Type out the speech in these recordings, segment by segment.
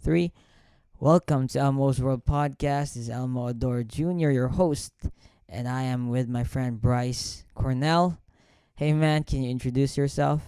3. Welcome to Elmo's World Podcast. This is Elmo Adore Jr., your host, and I am with my friend Bryce Cornell. Hey man, can you introduce yourself?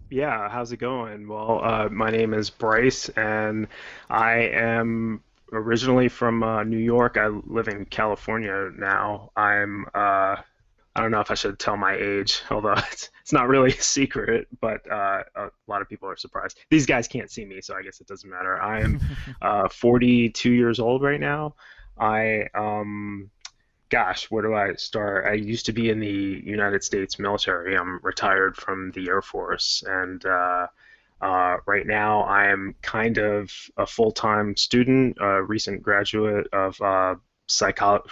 Yeah, how's it going? Well, my name is Bryce, and I am originally from New York. I live in California now. I don't know if I should tell my age, although it's not really a secret, but a lot of people are surprised. These guys can't see me, so I guess it doesn't matter. I am 42 years old right now. I Gosh, where do I start? I used to be in the United States military. I'm retired from the Air Force, and right now I am kind of a full-time student, a recent graduate of psychology.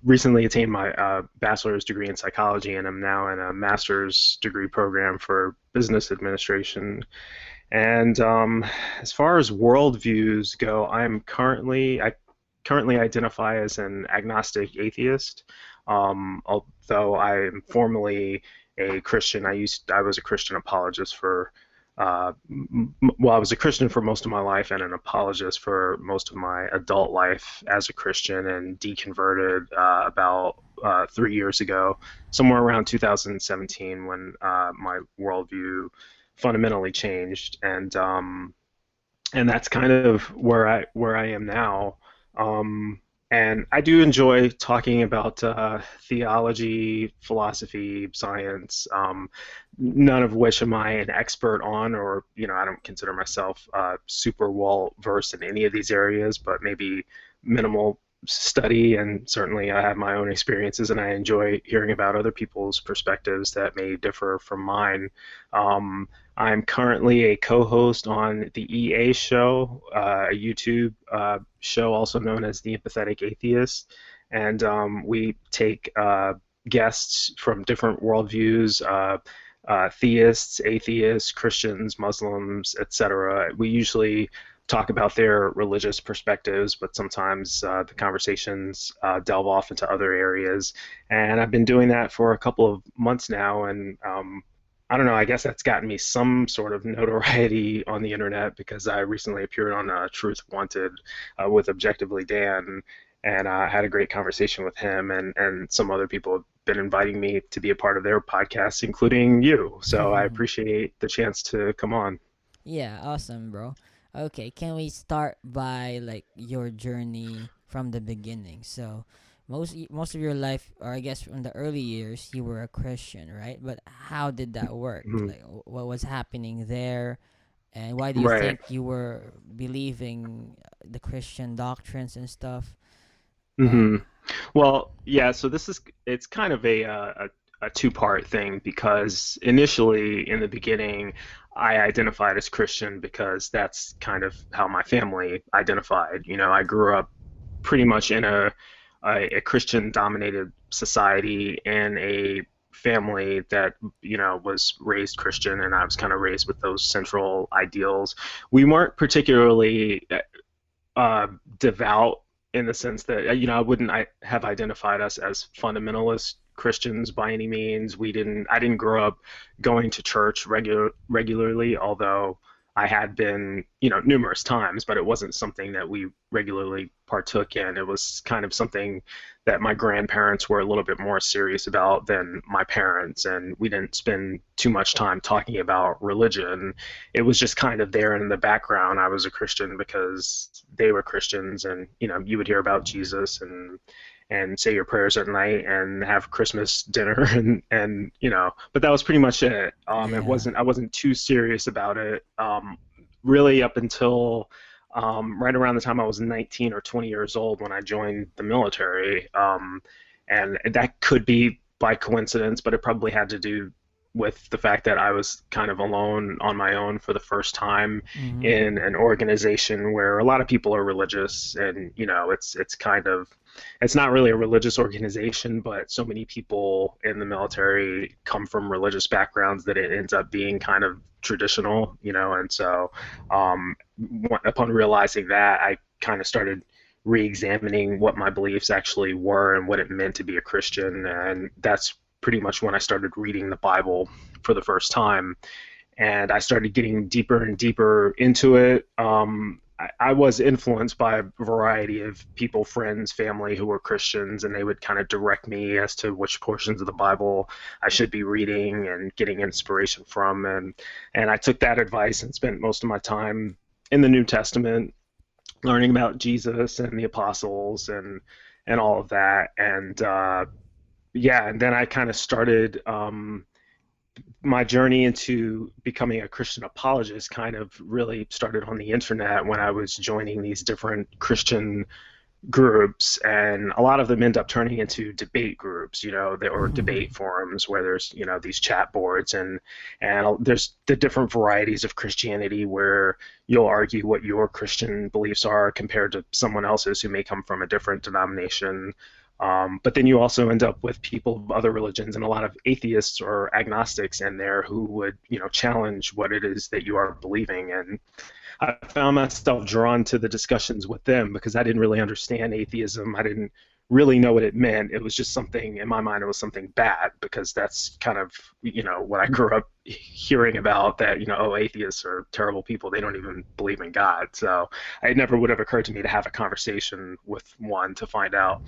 Recently attained my bachelor's degree in psychology, and I'm now in a master's degree program for business administration. And as far as worldviews go, I currently identify as an agnostic atheist. Although I am formally a Christian, I was a Christian apologist for I was a Christian for most of my life and an apologist for most of my adult life as a Christian, and deconverted about 3 years ago, somewhere around 2017, when my worldview fundamentally changed, and that's kind of where I am now. And I do enjoy talking about theology, philosophy, science, none of which am I an expert on, or I don't consider myself super well versed in any of these areas, but maybe minimal study, and certainly I have my own experiences, and I enjoy hearing about other people's perspectives that may differ from mine. I'm currently a co-host on the EA show, a YouTube show also known as the Empathetic Atheist, and we take guests from different worldviews, theists, atheists, Christians, Muslims, etc. We usually talk about their religious perspectives, but sometimes the conversations delve off into other areas. And I've been doing that for a couple of months now, and I don't know, I guess that's gotten me some sort of notoriety on the internet, because I recently appeared on Truth Wanted with Objectively Dan, and I had a great conversation with him, and some other people have been inviting me to be a part of their podcast, including you. So I appreciate the chance to come on. Yeah, awesome, bro. Okay, can we start by your journey from the beginning? So, most of your life, or I guess from the early years, you were a Christian, right? But how did that work? Mhm. Like, what was happening there, and why do you Right. think you were believing the Christian doctrines and stuff? hmm Um, Well, yeah, so it's kind of a two-part thing, because initially in the beginning I identified as Christian because that's kind of how my family identified. I grew up pretty much in a Christian-dominated society, in a family that was raised Christian, and I was kind of raised with those central ideals. We weren't particularly devout, in the sense that I wouldn't have identified us as fundamentalist Christians by any means. I didn't grow up going to church regularly, although I had been numerous times, but it wasn't something that we regularly partook in. It was kind of something that my grandparents were a little bit more serious about than my parents, and we didn't spend too much time talking about religion. It was just kind of there in the background. I was a Christian because they were Christians, and you would hear about Jesus, and say your prayers at night and have Christmas dinner, and but that was pretty much it. yeah. I wasn't too serious about it, really, up until right around the time I was 19 or 20 years old, when I joined the military. And that could be by coincidence, but it probably had to do with the fact that I was kind of alone on my own for the first time Mm-hmm. in an organization where a lot of people are religious, and it's not really a religious organization, but so many people in the military come from religious backgrounds that it ends up being kind of traditional, and so upon realizing that, I kind of started re-examining what my beliefs actually were and what it meant to be a Christian, and that's pretty much when I started reading the Bible for the first time, and I started getting deeper and deeper into it. I was influenced by a variety of people, friends, family who were Christians, and they would kind of direct me as to which portions of the Bible I should be reading and getting inspiration from. And I took that advice and spent most of my time in the New Testament, learning about Jesus and the apostles and all of that. And yeah, and then I kind of started my journey into becoming a Christian apologist kind of really started on the internet when I was joining these different Christian groups, and a lot of them end up turning into debate groups, or debate forums where there's, these chat boards, and there's the different varieties of Christianity where you'll argue what your Christian beliefs are compared to someone else's who may come from a different denomination. But then you also end up with people of other religions and a lot of atheists or agnostics in there who would, challenge what it is that you are believing. And I found myself drawn to the discussions with them because I didn't really understand atheism. I didn't really know what it meant. It was just something, in my mind, it was something bad because that's kind of, what I grew up hearing about, that, oh, atheists are terrible people. They don't even believe in God. So it never would have occurred to me to have a conversation with one to find out,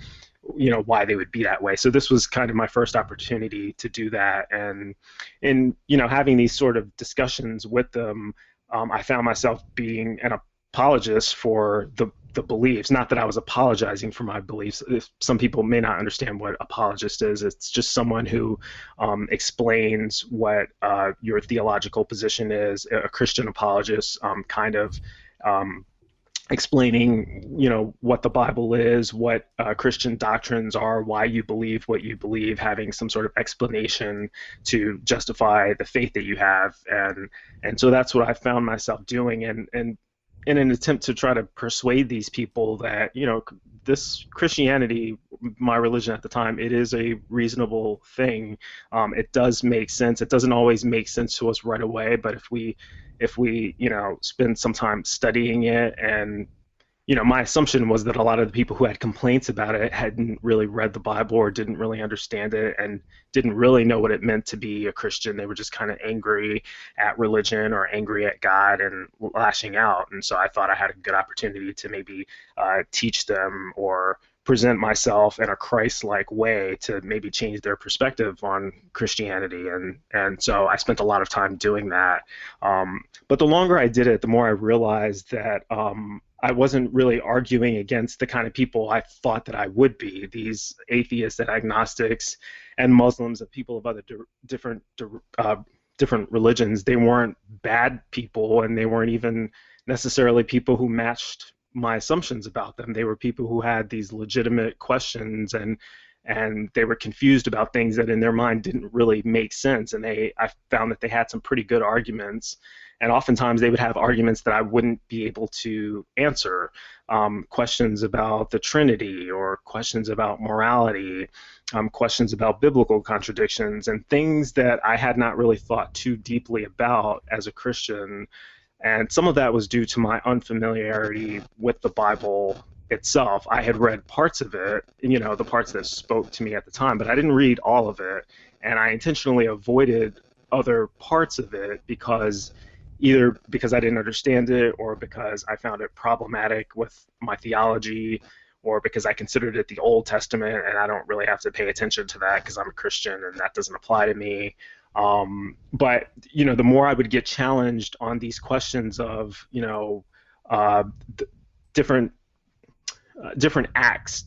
why they would be that way. So this was kind of my first opportunity to do that. And in, having these sort of discussions with them, I found myself being an apologist for the beliefs. Not that I was apologizing for my beliefs. If some people may not understand what apologist is. It's just someone who explains what your theological position is. A Christian apologist, kind of explaining, what the Bible is, what Christian doctrines are, why you believe what you believe, having some sort of explanation to justify the faith that you have, and so that's what I found myself doing, and in an attempt to try to persuade these people that, this Christianity, my religion at the time, it is a reasonable thing. It does make sense. It doesn't always make sense to us right away, but if we spend some time studying it, and my assumption was that a lot of the people who had complaints about it hadn't really read the Bible or didn't really understand it and didn't really know what it meant to be a Christian. They were just kind of angry at religion or angry at God and lashing out. And so I thought I had a good opportunity to maybe teach them or present myself in a Christ-like way to maybe change their perspective on Christianity. And so I spent a lot of time doing that. But the longer I did it, the more I realized that I wasn't really arguing against the kind of people I thought that I would be, these atheists and agnostics and Muslims and people of other different religions. They weren't bad people, and they weren't even necessarily people who matched my assumptions about them. They were people who had these legitimate questions, and they were confused about things that in their mind didn't really make sense. And I found that they had some pretty good arguments, and oftentimes they would have arguments that I wouldn't be able to answer. Questions about the Trinity, or questions about morality, questions about biblical contradictions, and things that I had not really thought too deeply about as a Christian. And some of that was due to my unfamiliarity with the Bible itself. I had read parts of it, the parts that spoke to me at the time, but I didn't read all of it. And I intentionally avoided other parts of it either because I didn't understand it, or because I found it problematic with my theology, or because I considered it the Old Testament and I don't really have to pay attention to that because I'm a Christian and that doesn't apply to me. But the more I would get challenged on these questions of uh, different different acts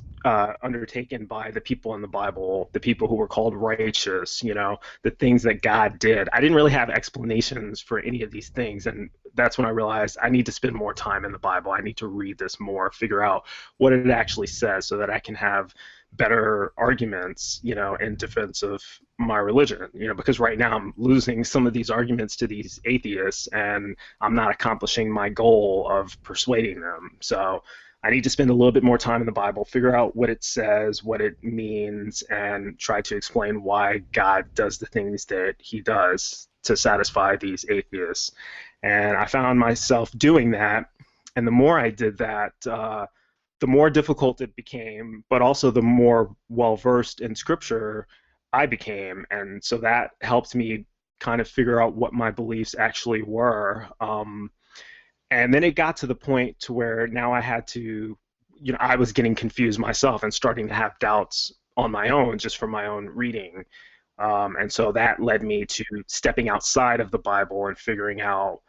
undertaken by the people in the Bible, the people who were called righteous, the things that God did, I didn't really have explanations for any of these things. And that's when I realized I need to spend more time in the Bible. I need to read this more, figure out what it actually says, so that I can have better arguments, in defense of my religion, because right now I'm losing some of these arguments to these atheists, and I'm not accomplishing my goal of persuading them. So I need to spend a little bit more time in the Bible, figure out what it says, what it means, and try to explain why God does the things that he does to satisfy these atheists. And I found myself doing that, and the more I did that, the more difficult it became, but also the more well-versed in Scripture I became. And so that helped me kind of figure out what my beliefs actually were. And then it got to the point to where now I had to, I was getting confused myself and starting to have doubts on my own just from my own reading. And so that led me to stepping outside of the Bible and figuring out,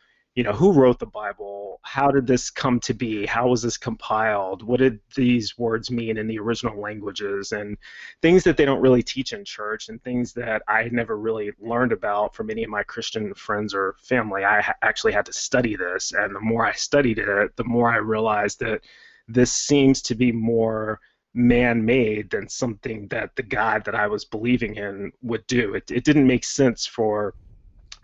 who wrote the Bible? How did this come to be? How was this compiled? What did these words mean in the original languages? And things that they don't really teach in church, and things that I had never really learned about from any of my Christian friends or family. Actually had to study this. And the more I studied it, the more I realized that this seems to be more man-made than something that the God that I was believing in would do. It didn't make sense for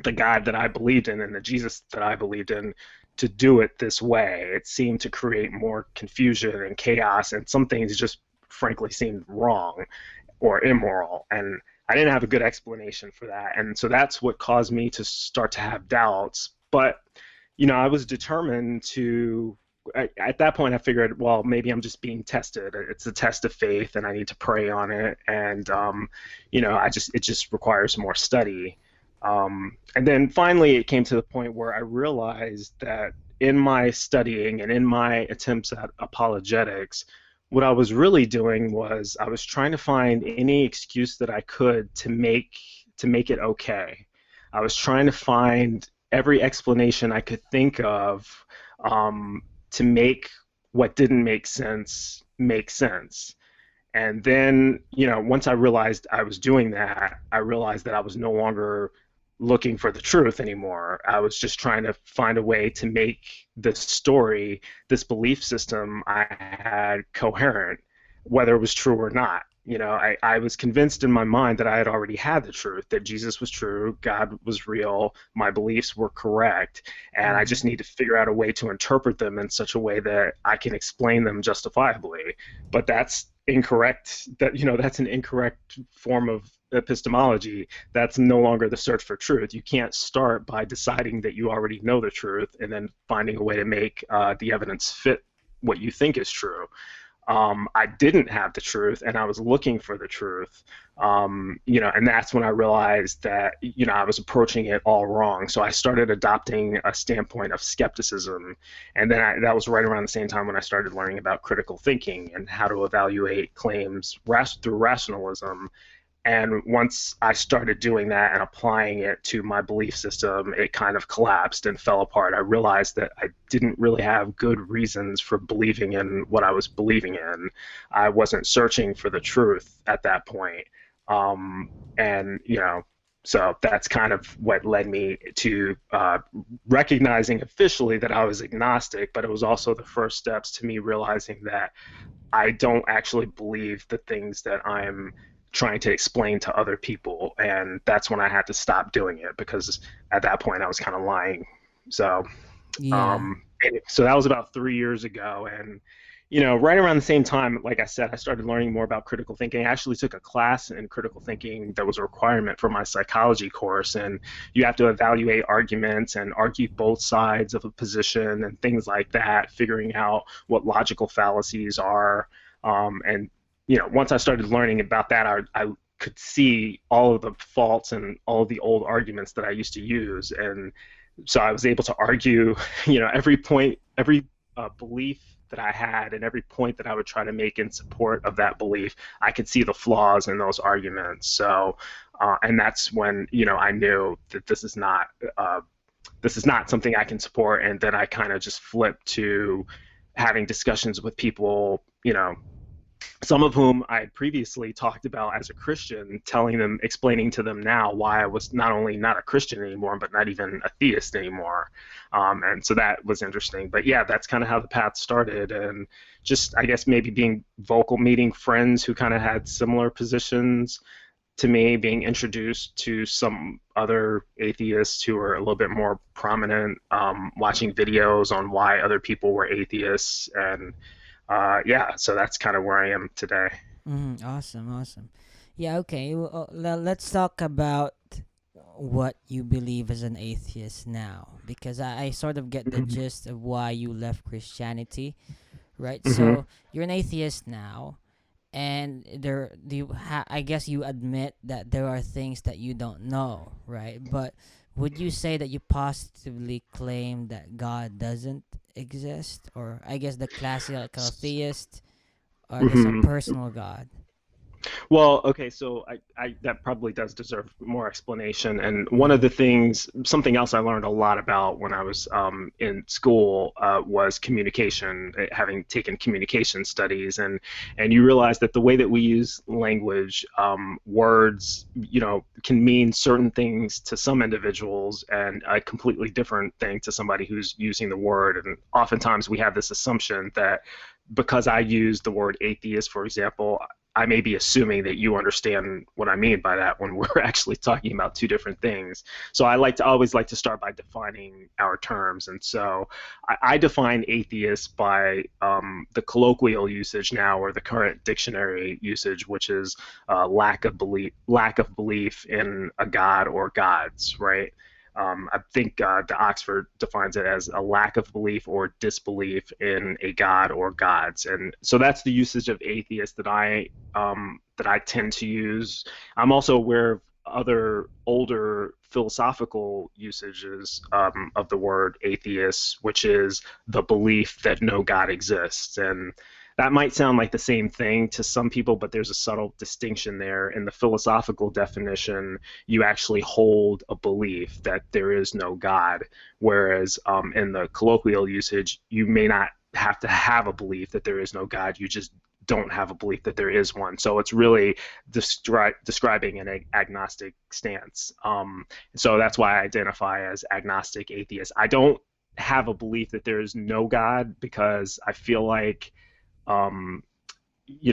the God that I believed in and the Jesus that I believed in to do it this way. It seemed to create more confusion and chaos, and some things just frankly seemed wrong or immoral. And I didn't have a good explanation for that. And so that's what caused me to start to have doubts. But, I was determined to. At that point, I figured, well, maybe I'm just being tested. It's a test of faith, and I need to pray on it. And it just requires more study. And then finally, it came to the point where I realized that in my studying and in my attempts at apologetics, what I was really doing was I was trying to find any excuse that I could to make it okay. I was trying to find every explanation I could think of to make what didn't make sense make sense. And then, once I realized I was doing that, I realized that I was no longer looking for the truth anymore. I was just trying to find a way to make this story, this belief system I had coherent, whether it was true or not. I was convinced in my mind that I had already had the truth, that Jesus was true, God was real, my beliefs were correct, and I Mm-hmm. just need to figure out a way to interpret them in such a way that I can explain them justifiably. But that's incorrect. That's an incorrect form of epistemology. That's no longer the search for truth. You can't start by deciding that you already know the truth and then finding a way to make the evidence fit what you think is true. I didn't have the truth, and I was looking for the truth. And that's when I realized that I was approaching it all wrong. So I started adopting a standpoint of skepticism, and then that was right around the same time when I started learning about critical thinking and how to evaluate claims through rationalism. And once I started doing that and applying it to my belief system, it kind of collapsed and fell apart. I realized that I didn't really have good reasons for believing in what I was believing in. I wasn't searching for the truth at that point. And, so that's kind of what led me to recognizing officially that I was agnostic, but it was also the first steps to me realizing that I don't actually believe the things that I'm trying to explain to other people. And that's when I had to stop doing it because at that point I was kind of lying. So, Yeah. so that was about 3 years ago. And, right around the same time, like I said, I started learning more about critical thinking. I actually took a class in critical thinking that was a requirement for my psychology course. And you have to evaluate arguments and argue both sides of a position and things like that, figuring out what logical fallacies are. And once I started learning about that, I could see all of the faults and all of the old arguments that I used to use, and so I was able to argue, every point, every belief that I had, and every point that I would try to make in support of that belief. I could see the flaws in those arguments. So, and that's when I knew that this is not something I can support, and then I kind of just flipped to having discussions with people, some of whom I had previously talked about as a Christian, telling them, explaining to them now why I was not only not a Christian anymore, but not even a theist anymore. And so that was interesting. But yeah, that's kind of how the path started. And just, I guess, maybe being vocal, meeting friends who kind of had similar positions to me, being introduced to some other atheists who are a little bit more prominent, watching videos on why other people were atheists, and yeah, so that's kind of where I am today. Mm-hmm. Awesome. Awesome. Yeah. Okay. Well, let's talk about what you believe as an atheist now, because I sort of get the Hmm. gist of why you left Christianity, right? Hmm. So you're an atheist now, and I guess you admit that there are things that you don't know, right? But would you say that you positively claim that God doesn't exist, or I guess the classical theist, or I guess a Mhm. personal God? Well, okay, so that probably does deserve more explanation. And one of Mm-hmm. the things, something else I learned a lot about when I was in school was communication, having taken communication studies, and you realize that the way that we use language, words, can mean certain things to some individuals and a completely different thing to somebody who's using the word. And oftentimes we have this assumption that because I use the word atheist, for example, I may be assuming that you understand what I mean by that when we're actually talking about two different things. So always like to start by defining our terms. And so I define atheist by the colloquial usage now, or the current dictionary usage, which is lack of belief in a god or gods, right? I think the Oxford defines it as a lack of belief or disbelief in a god or gods, and so that's the usage of atheist that I tend to use. I'm also aware of other older philosophical usages of the word atheist, which is the belief that no God exists, and that might sound like the same thing to some people, but there's a subtle distinction there. In the philosophical definition, you actually hold a belief that there is no God, whereas in the colloquial usage, you may not have to have a belief that there is no God. You just don't have a belief that there is one. So it's really describing an agnostic stance. So that's why I identify as agnostic atheist. I don't have a belief that there is no God because I feel like um,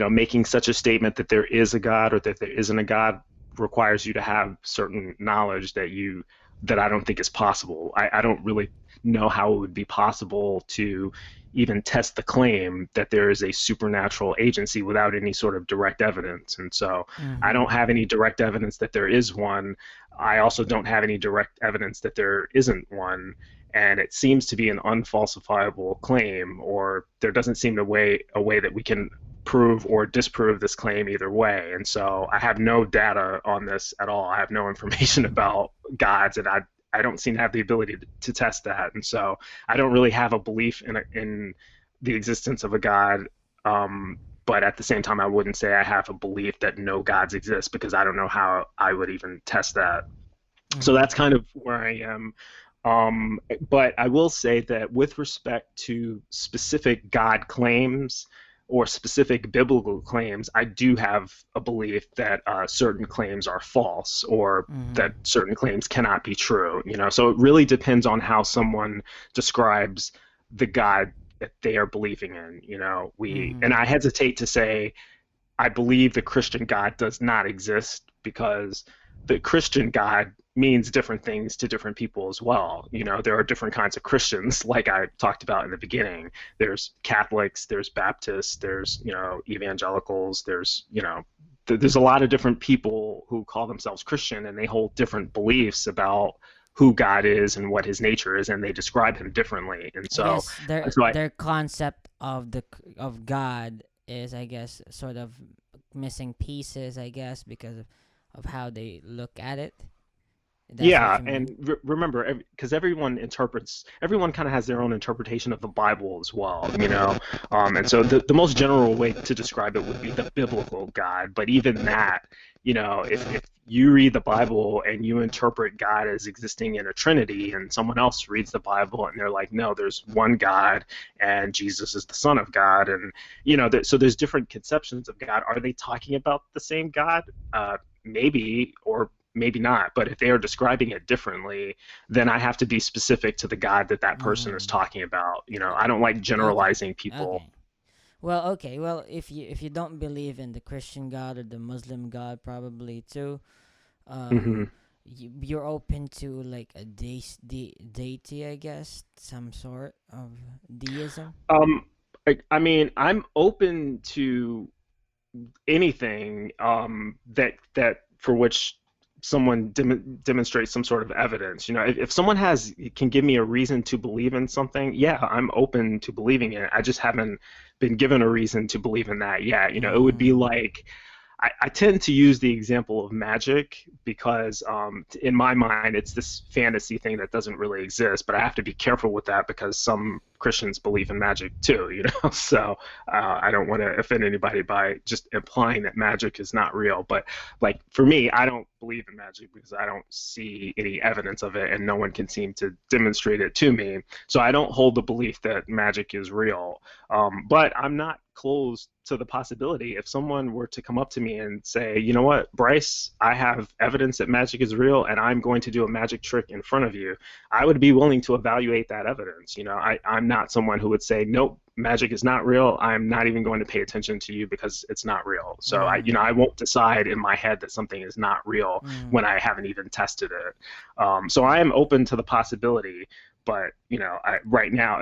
making such a statement that there is a God or that there isn't a God requires you to have certain knowledge that I don't think is possible. I don't really know how it would be possible to even test the claim that there is a supernatural agency without any sort of direct evidence. And so I Mm-hmm. don't have any direct evidence that there is one. I also don't have any direct evidence that there isn't one. And it seems to be an unfalsifiable claim, or there doesn't seem a way that we can prove or disprove this claim either way. And so I have no data on this at all. I have no information about gods, and I don't seem to have the ability to test that. And so I don't really have a belief in the existence of a god. But at the same time, I wouldn't say I have a belief that no gods exist because I don't know how I would even test that. So Mm-hmm. that's kind of where I am. But I will say that with respect to specific God claims or specific biblical claims, I do have a belief that certain claims are false or Mm-hmm. that certain claims cannot be true. So it really depends on how someone describes the God that they are believing in. And Mm-hmm. I hesitate to say I believe the Christian God does not exist because the Christian God means different things to different people as well. There are different kinds of Christians, like I talked about in the beginning. There's Catholics, there's Baptists, there's, evangelicals, there's a lot of different people who call themselves Christian and they hold different beliefs about who God is and what his nature is, and they describe him differently. And I so, guess their so I, their concept of of God is, I guess, sort of missing pieces, I guess, because of how they look at it. That's what Yeah, you mean. and remember, because everyone kind of has their own interpretation of the Bible as well, and so the most general way to describe it would be the biblical God. But even that, if you read the Bible and you interpret God as existing in a Trinity, and someone else reads the Bible and they're like, no, there's one God, and Jesus is the Son of God, and so there's different conceptions of God. Are they talking about the same God? Maybe, or maybe not. But if they are describing it differently, then I have to be specific to the God that person is Mm-hmm. talking about. I don't like Okay. generalizing people. Okay. Well, okay. Well, if you don't believe in the Christian God or the Muslim God, probably too, Hmm. you're open to like a deity, I guess, some sort of deism. Um, I mean, I'm open to anything that for which someone demonstrates some sort of evidence. If someone can give me a reason to believe in something, yeah, I'm open to believing it. I just haven't been given a reason to believe in that yet. It would be Mm. like I tend to use the example of magic because in my mind it's this fantasy thing that doesn't really exist, but I have to be careful with that because some Christians believe in magic too, you know. So I don't want to offend anybody by just implying that magic is not real. But like for me, I don't believe in magic because I don't see any evidence of it, and no one can seem to demonstrate it to me. So I don't hold the belief that magic is real. But I'm not closed to the possibility if someone were to come up to me and say, you know what, Bryce, I have evidence that magic is real and I'm going to do a magic trick in front of you, I would be willing to evaluate that evidence. You know, I'm not someone who would say, nope, magic is not real. I'm not even going to pay attention to you because it's not real. So I won't decide in my head that something is not real when I haven't even tested it. So I am open to the possibility, but right now,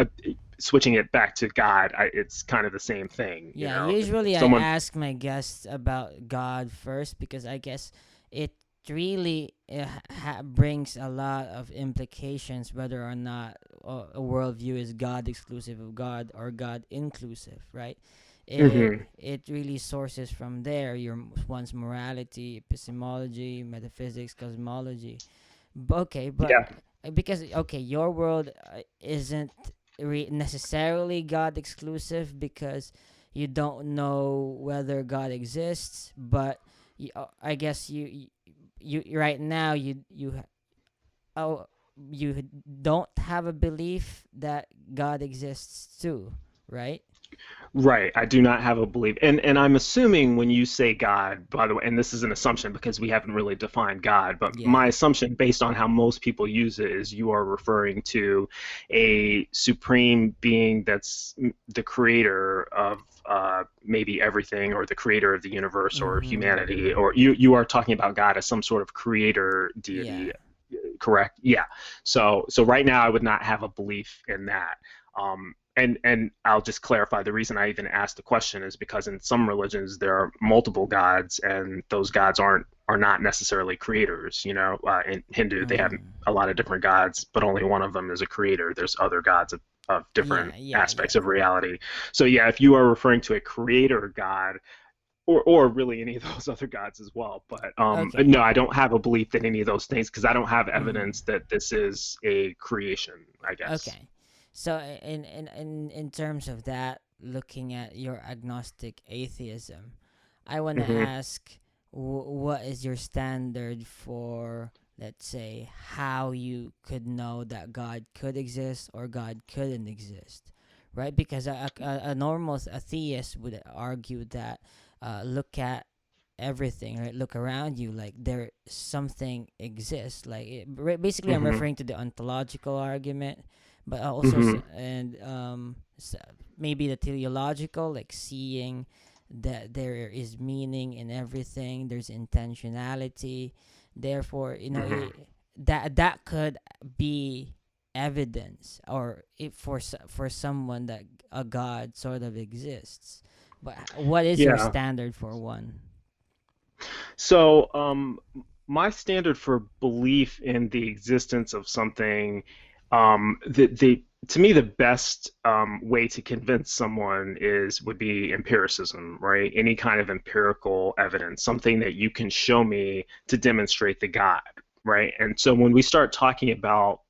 switching it back to God, it's kind of the same thing. Yeah, usually I Someone. ask my guests about God first because I guess it really brings a lot of implications whether or not a worldview is God exclusive of God or God inclusive, right? Hmm. It really sources from there your one's morality, epistemology, metaphysics, cosmology. Okay, but Yeah. because okay, your world isn't necessarily God exclusive because you don't know whether God exists, but I guess you right now oh you don't have a belief that God exists too, right? Right. I do not have a belief. And I'm assuming when you say God, by the way, and this is an assumption because we haven't really defined God, but Yeah. my assumption based on how most people use it is you are referring to a supreme being that's the creator of maybe everything, or the creator of the universe or Mm-hmm. humanity, or you are talking about God as some sort of creator Yeah. deity, correct? Yeah. So right now I would not have a belief in that. And I'll just clarify, the reason I even asked the question is because in some religions there are multiple gods, and those gods are not necessarily creators. In Hindu they have Mm. a lot of different gods, but only one of them is a creator. There's other gods of Yeah, different yeah, yeah. aspects of reality. So yeah, if you are referring to a creator god, or really any of those other gods as well. But Okay. no, I don't have a belief in any of those things because I don't have Mm-hmm. evidence that this is a creation, I guess. Okay. So in terms of that, looking at your agnostic atheism, I want to Hmm. ask what is your standard for, let's say, how you could know that God could exist or God couldn't exist, right? Because a normal atheist would argue that look at everything, right? Look around you, like there something exists, like basically I'm Hmm. referring to the ontological argument, but also Hmm. maybe the teleological, like seeing that there is meaning in everything, there's intentionality, therefore Hmm. that could be evidence, or if for someone that a god sort of exists. But what is your Yeah. standard for one? So, my standard for belief in the existence of something, to me, the best way to convince someone would be empiricism, right? Any kind of empirical evidence, something that you can show me to demonstrate the God, right? And so when we start talking about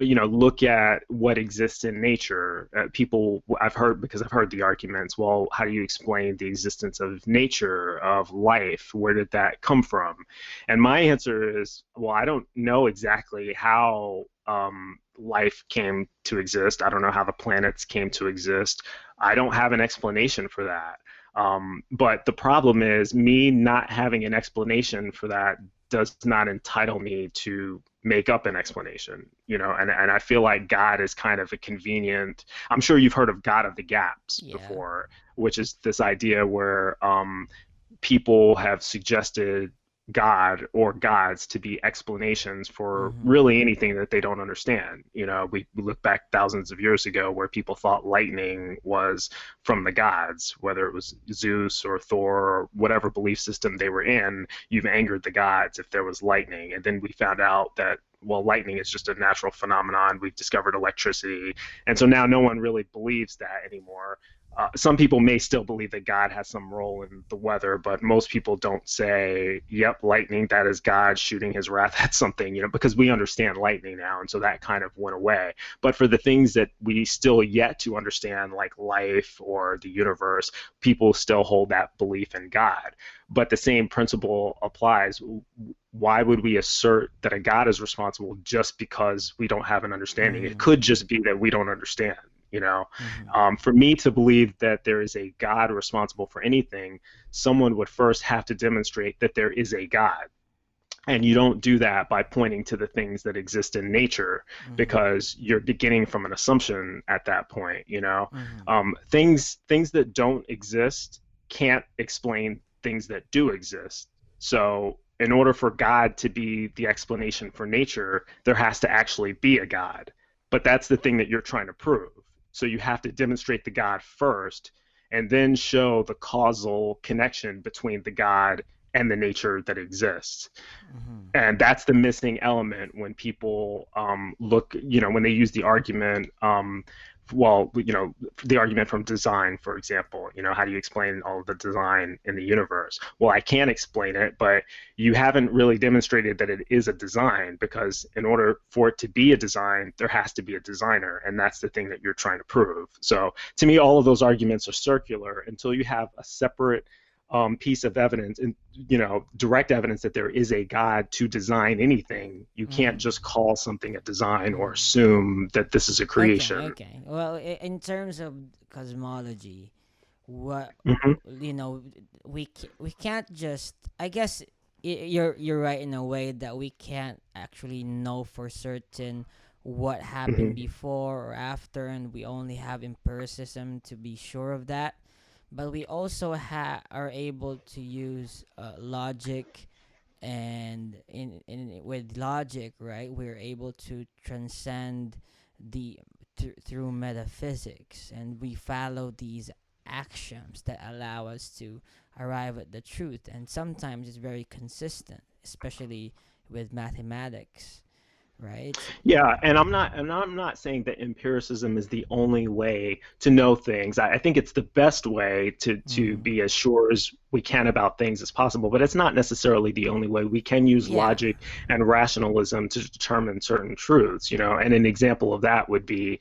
look at what exists in nature. People, I've heard, because I've heard the arguments, well, how do you explain the existence of nature, of life? Where did that come from? And my answer is, well, I don't know exactly how life came to exist. I don't know how the planets came to exist. I don't have an explanation for that. But the problem is, me not having an explanation for that does not entitle me to make up an explanation, and I feel like God is kind of a convenient. I'm sure you've heard of God of the gaps Yeah. before, which is this idea where people have suggested God or gods to be explanations for Mm-hmm. really anything that they don't understand. We look back thousands of years ago where people thought lightning was from the gods, whether it was Zeus or Thor or whatever belief system they were in. You've angered the gods if there was lightning. And then we found out that well, lightning is just a natural phenomenon. We've discovered electricity. And so now no one really believes that anymore. Some people may still believe that God has some role in the weather, but most people don't say, yep, lightning, that is God shooting his wrath at something, because we understand lightning now. And so that kind of went away. But for the things that we still yet to understand, like life or the universe, people still hold that belief in God. But the same principle applies. Why would we assert that a God is responsible just because we don't have an understanding? It Mm-hmm. could just be that we don't understand. You know, Mm-hmm. for me to believe that there is a God responsible for anything, someone would first have to demonstrate that there is a God. And you don't do that by pointing to the things that exist in nature, Mm-hmm. because you're beginning from an assumption at that point. Mm-hmm. Things that don't exist can't explain things that do exist. So in order for God to be the explanation for nature, there has to actually be a God. But that's the thing that you're trying to prove. So you have to demonstrate the God first, and then show the causal connection between the God and the nature that exists. Mm-hmm. And that's the missing element when people look, when they use the argument, well, the argument from design, for example, how do you explain all of the design in the universe? Well, I can explain it, but you haven't really demonstrated that it is a design, because in order for it to be a design, there has to be a designer, and that's the thing that you're trying to prove. So to me, all of those arguments are circular until you have a separate piece of evidence, and direct evidence that there is a God to design anything. You can't Mm-hmm. just call something a design or Mm-hmm. assume that this is a Okay, creation. okay. Well, in terms of cosmology, what Hmm. you know, we can't just. I guess you're right in a way that we can't actually know for certain what happened Hmm. before or after, and we only have empiricism to be sure of that. But we also are able to use logic, and in with logic, right, we're able to transcend the through metaphysics, and we follow these axioms that allow us to arrive at the truth, and sometimes it's very consistent, especially with mathematics, right? Yeah, and I'm not saying that empiricism is the only way to know things. I think it's the best way to Mm-hmm. be as sure as we can about things as possible, but it's not necessarily the only way. We can use Yeah. logic and rationalism to determine certain truths, and an example of that would be,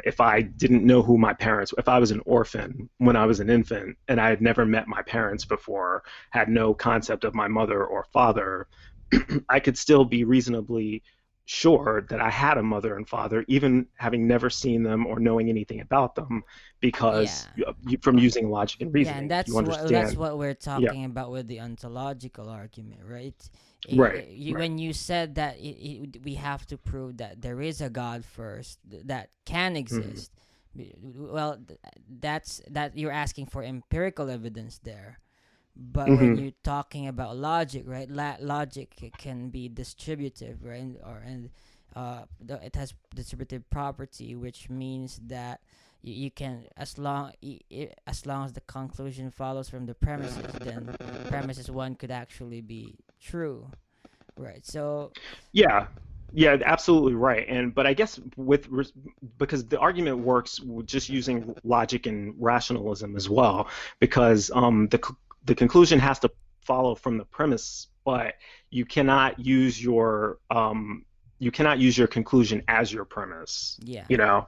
if I didn't know who my parents, if I was an orphan when I was an infant and I had never met my parents before, had no concept of my mother or father, I could still be reasonably sure that I had a mother and father, even having never seen them or knowing anything about them, Yeah. because from using logic and Yeah, and reasoning, you that's understand. what we're Yeah, talking about with the ontological argument, right? right, right. When you said that we have to prove that there is a God first, that can Hmm. exist. Well, that's that you're asking for empirical evidence there. But when Hmm. you're talking about logic, right? Logic can be distributive, right? It has distributive property, which means that you can, as long as the conclusion follows from the premises, then premises one could actually be true, right? So Yeah, yeah, absolutely right. And but I guess because the argument works just using logic and rationalism as well, because the conclusion has to follow from the premise, but you cannot use your conclusion as your premise, yeah. you know.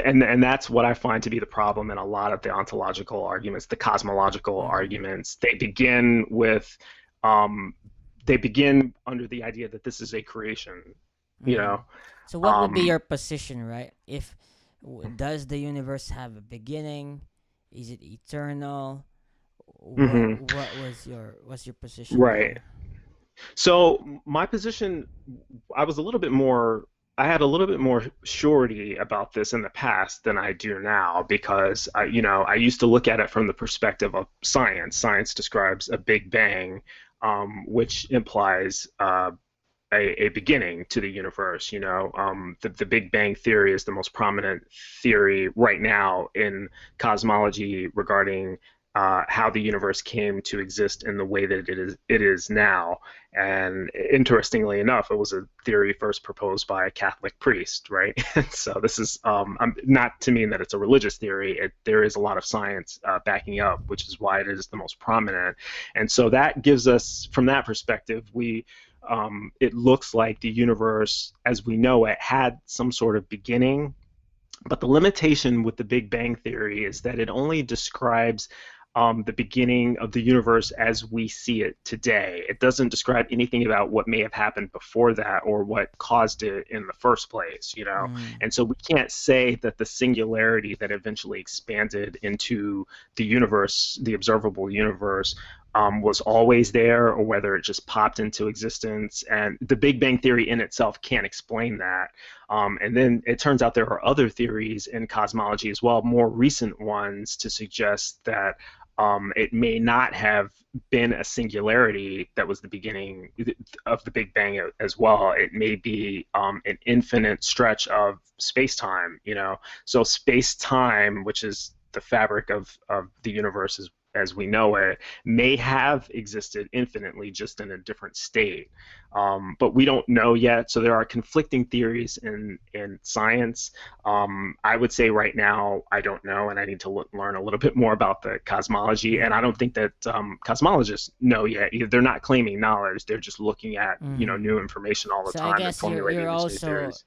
And that's what I find to be the problem in a lot of the ontological arguments, the cosmological Mm-hmm. arguments. Um, they begin under the idea that this is a creation, you Mm-hmm. know. So what would be Um, your position, right? If does the universe have a beginning? Is it eternal? mhm, What's your position right. there? So my position, I was a little bit more, I had a little bit more surety about this in the past than I do now, because I used to look at it from the perspective of science. Science describes a Big Bang, which implies a beginning to the universe. The Big Bang theory is the most prominent theory right now in cosmology regarding, how the universe came to exist in the way that it is now. And interestingly enough, it was a theory first proposed by a Catholic priest, right? So this is not to mean that it's a religious theory. There is a lot of science backing up, which is why it is the most prominent. And so that gives us, from that perspective, it looks like the universe, as we know it, had some sort of beginning, but the limitation with the Big Bang Theory is that it only describes the beginning of the universe as we see it today. It doesn't describe anything about what may have happened before that or what caused it in the first place, you know? Mm. And so we can't say that the singularity that eventually expanded into the universe, the observable universe, was always there or whether it just popped into existence. And the Big Bang Theory in itself can't explain that. And then it turns out there are other theories in cosmology as well, more recent ones, to suggest that it may not have been a singularity that was the beginning of the Big Bang as well. It may be an infinite stretch of space-time, you know. So space-time, which is the fabric of the universe as we know it, may have existed infinitely, just in a different state. But we don't know yet. So there are conflicting theories in science. I would say right now, I don't know, and I need to learn a little bit more about the cosmology. And I don't Mm. think that cosmologists know yet either. They're not claiming knowledge. They're just looking at, Mm. new information all the So I time and guess you're formulating these new also theories.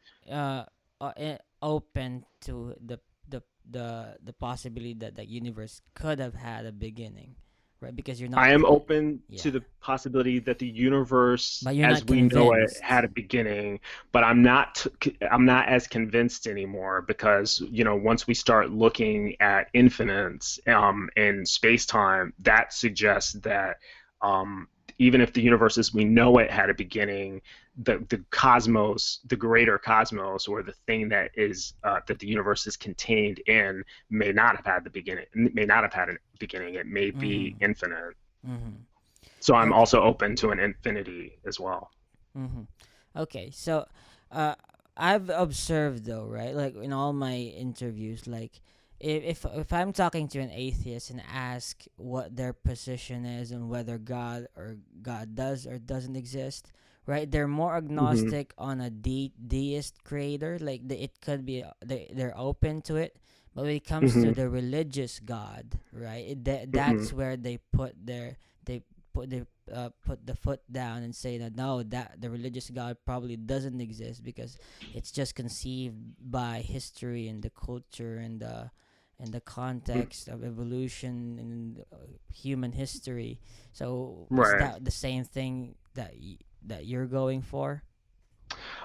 open to the possibility that the universe could have had a beginning, right? Because you're I not, am open to yeah, the possibility that the universe, but you're as not we know it, had convinced. a beginning, but I'm not as convinced anymore because, once we start looking at infinites in space-time, that suggests that um, even if the universe as we know it had a beginning, the cosmos, the greater cosmos, or the thing that the universe is contained in, may not have had a beginning. It may be Mm-hmm. infinite. Mm-hmm. So I'm Okay. also open to an infinity as well. Mm-hmm. Okay. So, uh, I've observed though, right? Like in all my interviews, like if I'm talking to an atheist and ask what their position is and whether God does or doesn't exist, right? They're more Hmm. agnostic on a deist creator. Like it could be they're open to it, but when it comes to Hmm. the religious God, right? Hmm. That's where they put the foot down and say that no, that the religious God probably doesn't exist because it's just conceived by history and the culture and the context of evolution and human history. So is Right. that the same thing that you're going for?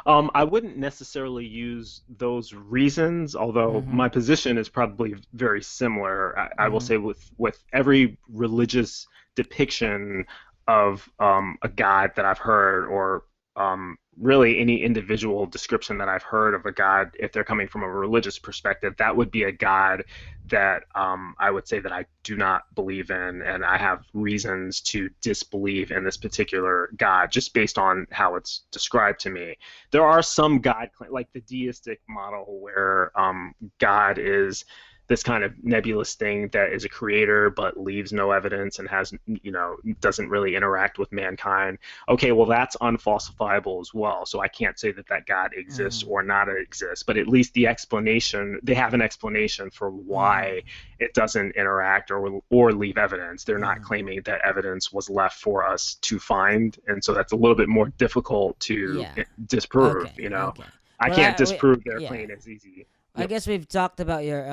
I wouldn't necessarily use those reasons, although Mm-hmm. my position is probably very similar. I will Mm-hmm. say with every religious depiction of a god that I've heard, or really any individual description that I've heard of a god, if they're coming from a religious perspective, that would be a god that I would say that I do not believe in, and I have reasons to disbelieve in this particular god just based on how it's described to me. There are some like the deistic model, where God is this kind of nebulous thing that is a creator but leaves no evidence and doesn't really interact with mankind. Okay, well, that's unfalsifiable as well. So I can't say that that God exists Mm-hmm. or not exists, but at least they have an explanation for Mm-hmm. why it doesn't interact or leave evidence. They're not Mm-hmm. claiming that evidence was left for us to find, and so that's a little bit more difficult to Yeah. disprove. Okay. Okay. I Well, can't disprove their yeah. claim as easy. I Yep. guess we've talked about your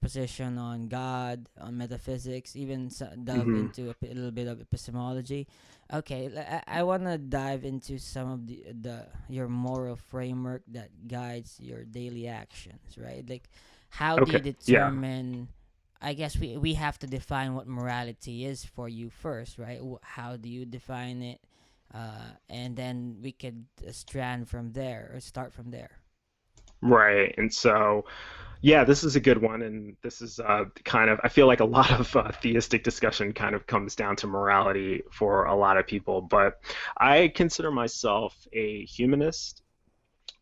position on God, on metaphysics, even delve Hmm. into a little bit of epistemology. Okay, I want to dive into some of the your moral framework that guides your daily actions, right? Like, how do you Okay. Yeah. determine? I guess we have to define what morality is for you first, right? How do you define it? And then we could strand from there or start from there. Right. And so, yeah, this is a good one, and this is kind of, I feel like a lot of theistic discussion kind of comes down to morality for a lot of people, but I consider myself a humanist.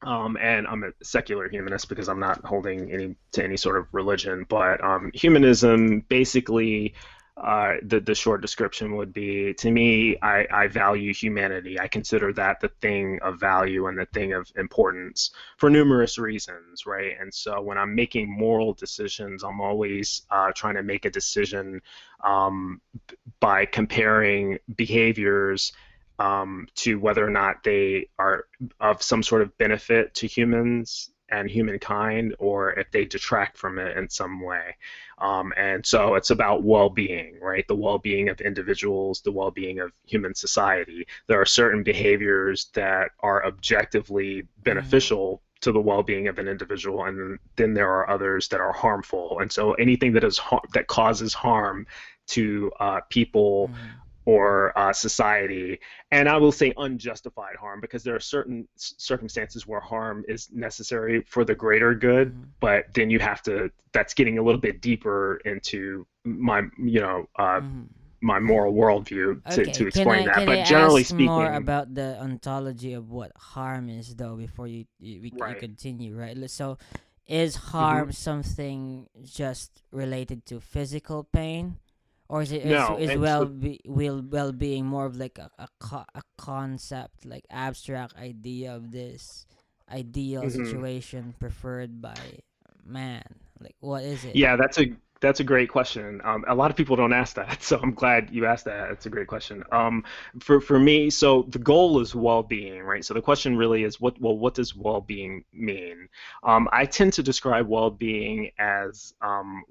And I'm a secular humanist because I'm not holding any sort of religion. But humanism basically, the short description would be, to me, I value humanity. I consider that the thing of value and the thing of importance for numerous reasons, right? And so when I'm making moral decisions, I'm always trying to make a decision um, by comparing behaviors to whether or not they are of some sort of benefit to humans and humankind, or if they detract from it in some way. And so it's about well-being, right? The well-being of individuals, the well-being of human society. There are certain behaviors that are objectively Mm-hmm. beneficial to the well-being of an individual, and then there are others that are harmful. And so anything that causes harm to people Mm-hmm. or society, and I will say unjustified harm, because there are certain circumstances where harm is necessary for the greater good, Mm-hmm. but then you have to, that's getting a little bit deeper into Mm-hmm. my moral worldview Okay, to explain that. can I But generally ask more speaking, about the ontology of what harm is though before you right. continue, right? So is Hmm. harm something just related to physical pain, or No, is and so well being more of like a concept, like abstract idea of this ideal mhm. situation preferred by man? Like what is it? Yeah, that's a great question. A lot of people don't ask that, so I'm glad you asked that. It's a great question. For me, so the goal is well-being, right? So the question really is, what does well-being mean? I tend to describe well-being as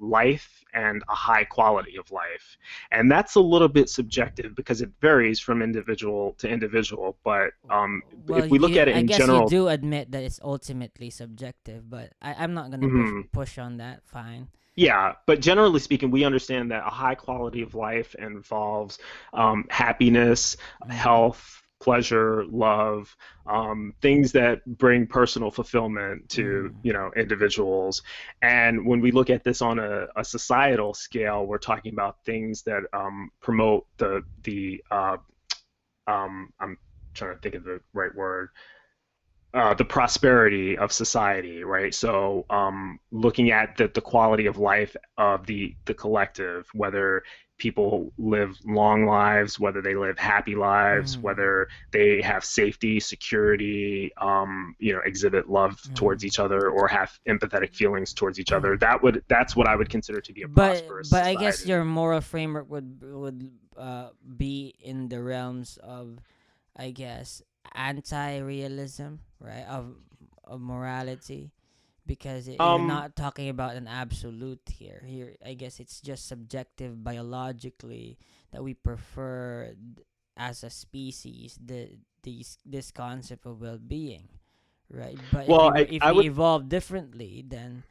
life and a high quality of life, and that's a little bit subjective because it varies from individual to individual. But Well, if we look at it I in guess you general, do admit that it's ultimately subjective, but I'm not gonna mhm. push on that. Fine. Yeah, but generally speaking, we understand that a high quality of life involves happiness, Mm-hmm. health, pleasure, love, things that bring personal fulfillment to, Mm-hmm. individuals. And when we look at this on a societal scale, we're talking about things that promote I'm trying to think of the right word, the prosperity of society, right? So, looking at the quality of life of the collective, whether people live long lives, whether they live happy lives, Mm-hmm. whether they have safety, security, exhibit love towards Mm-hmm. each other, or have empathetic feelings towards each other. That's what I would consider to be a prosperous But I guess society. your moral framework would be in the realms of, I guess, anti-realism, right? Of morality, because you're Um, not talking about an absolute here. Here, I guess it's just subjective biologically that we prefer as a species this concept of well-being, right? But well, if I we would. evolve differently, then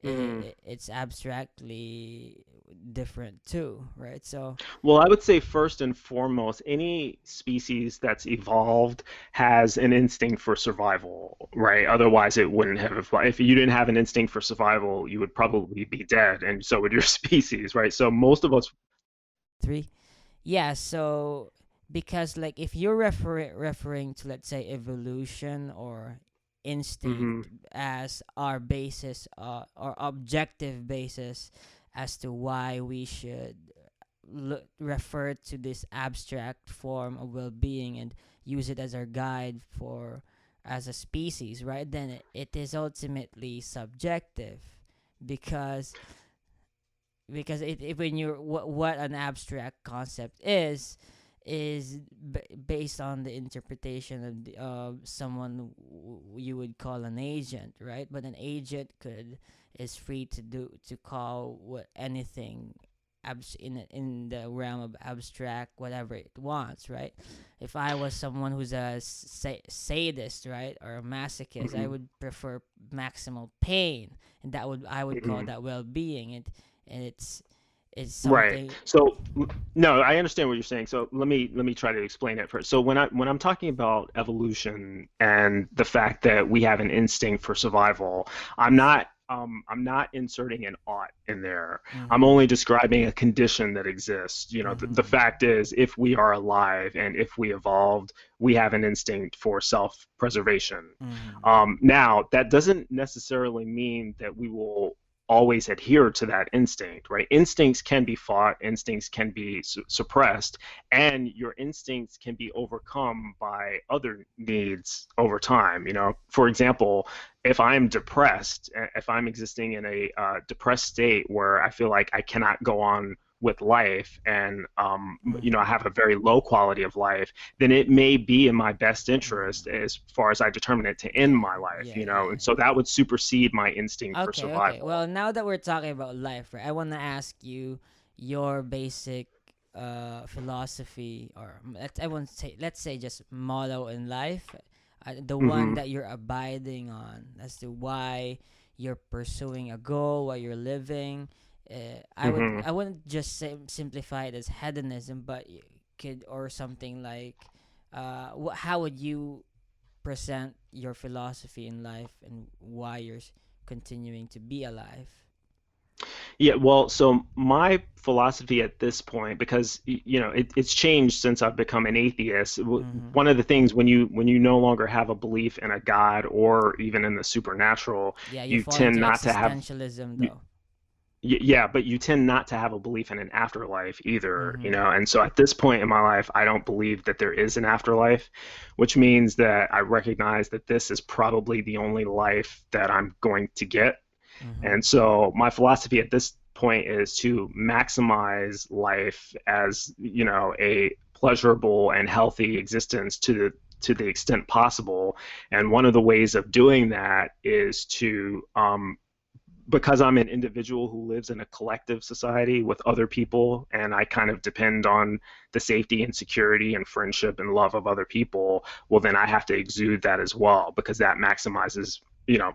Mhm. it's abstractly different too, right? So Well, I would say first and foremost, any species that's evolved has an instinct for survival, right? Otherwise, it wouldn't have evolved. If you didn't have an instinct for survival, you would probably be dead, and so would your species, right? So most of us, three, yeah. So because like if you're referring to, let's say, evolution or instinct hmm as our basis, or objective basis as to why we should refer to this abstract form of well-being and use it as our guide for as a species, right? Then it is ultimately subjective, because when you're what an abstract concept is based on the interpretation of someone you would call an agent, right? But an agent could is free to call what anything in the realm of abstract whatever it wants, right? If I was someone who's a sadist, right, or a masochist, I hmm would prefer maximal pain, and I would call hmm that well-being. And it's Right. something. So no, I understand what you're saying. So let me try to explain it first. So when I'm talking about evolution and the fact that we have an instinct for survival, I'm not I'm not inserting an ought in there. I'm Mm-hmm. only describing a condition that exists. The Mm-hmm. fact is, if we are alive and if we evolved, we have an instinct for self-preservation. Mm-hmm. Now, that doesn't necessarily mean that we will always adhere to that instinct, right? Instincts can be fought, instincts can be suppressed, and your instincts can be overcome by other needs over time. For example, if I'm depressed, if I'm existing in a depressed state where I feel like I cannot go on with life and I Mm-hmm. have a very low quality of life, then it may be in my best interest Mm-hmm. as far as I determine it to end Yeah, my life, yeah, and yeah. so that would supersede my instinct for Okay, okay. survival. Well, now that we're talking about life, right, I want to ask you your basic philosophy, or I won't say, let's say, just motto in life, the one Hmm. that you're abiding on as to why you're pursuing a goal, why you're living. Hmm. I wouldn't just say simplify it as hedonism, but you could, or something like, how would you present your philosophy in life and why you're continuing to be alive. Yeah, well, so my philosophy at this point, because it's changed since I've become an atheist. Mm-hmm. One of the things when you no longer have a belief in a God or even in the supernatural, Yeah, you you fall into tend not to have. existentialism You, though. yeah, but you tend not to have a belief in an afterlife either, Mm-hmm. And so at this point in my life, I don't believe that there is an afterlife, which means that I recognize that this is probably the only life that I'm going to get. Mm-hmm. And so my philosophy at this point is to maximize life as, a pleasurable and healthy existence to the extent possible. And one of the ways of doing that is to because I'm an individual who lives in a collective society with other people, and I kind of depend on the safety and security and friendship and love of other people, well, then I have to exude that as well because that maximizes,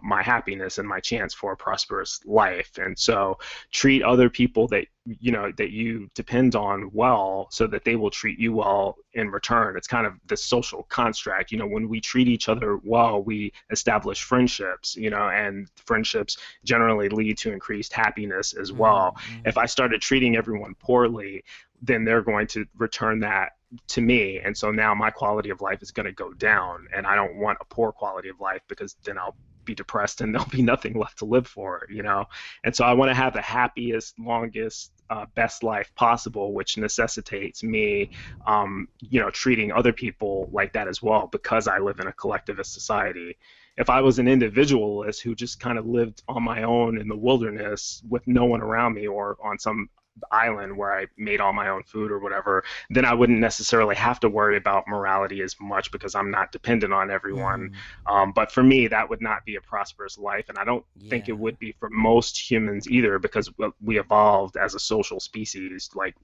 my happiness and my chance for a prosperous life. And so treat other people that you depend on well so that they will treat you well in return. It's kind of the social construct. When we treat each other well, we establish friendships, and friendships generally lead to increased happiness as well. Mm-hmm. If Mm-hmm. I started treating everyone poorly, then they're going to return that to me. And so now my quality of life is going to go down. And I don't want a poor quality of life because then I'll be depressed and there'll be nothing left to live for. And so I want to have the happiest, longest, best life possible, which necessitates me, treating other people like that as well because I live in a collectivist society. If I was an individualist who just kind of lived on my own in the wilderness with no one around me or on some island where I made all my own food or whatever, then I wouldn't necessarily have to worry about morality as much because I'm not dependent on everyone. Mm-hmm. But for me, that would not be a prosperous life, and I don't think it Yeah. would be for most humans either because we evolved as a social species, like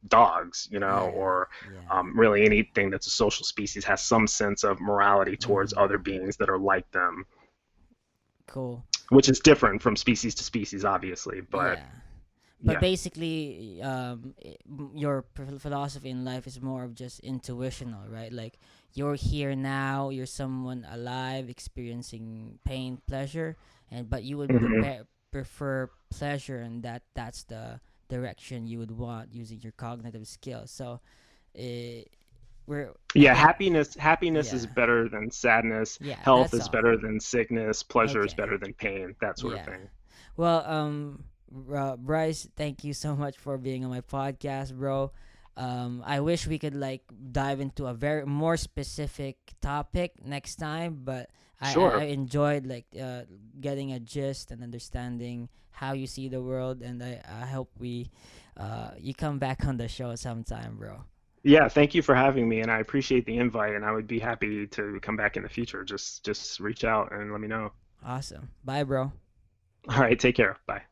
dogs, Yeah. or Yeah. really anything that's a social species has some sense of morality towards Mm-hmm. other beings that are like them, Cool. which is different from species to species, obviously. But Yeah. But yeah. basically, your philosophy in life is more of just intuitional, right? Like you're here now, you're someone alive, experiencing pain, pleasure, and but you would Hmm. prefer pleasure, and that's the direction you would want using your cognitive skills. So, uh, we're I Yeah, guess happiness yeah, is better than sadness, yeah, health that's is all. better than sickness, pleasure is Okay, better than pain, that sort of yeah. thing. Well, Bryce, thank you so much for being on my podcast, bro. I wish we could like dive into a very more specific topic next time, but I Sure. enjoyed like getting a gist and understanding how you see the world, and I hope we you come back on the show sometime, bro. Yeah, thank you for having me, and I appreciate the invite, and I would be happy to come back in the future. Just reach out and let me know. Awesome. Bye, bro. All right, take care. Bye.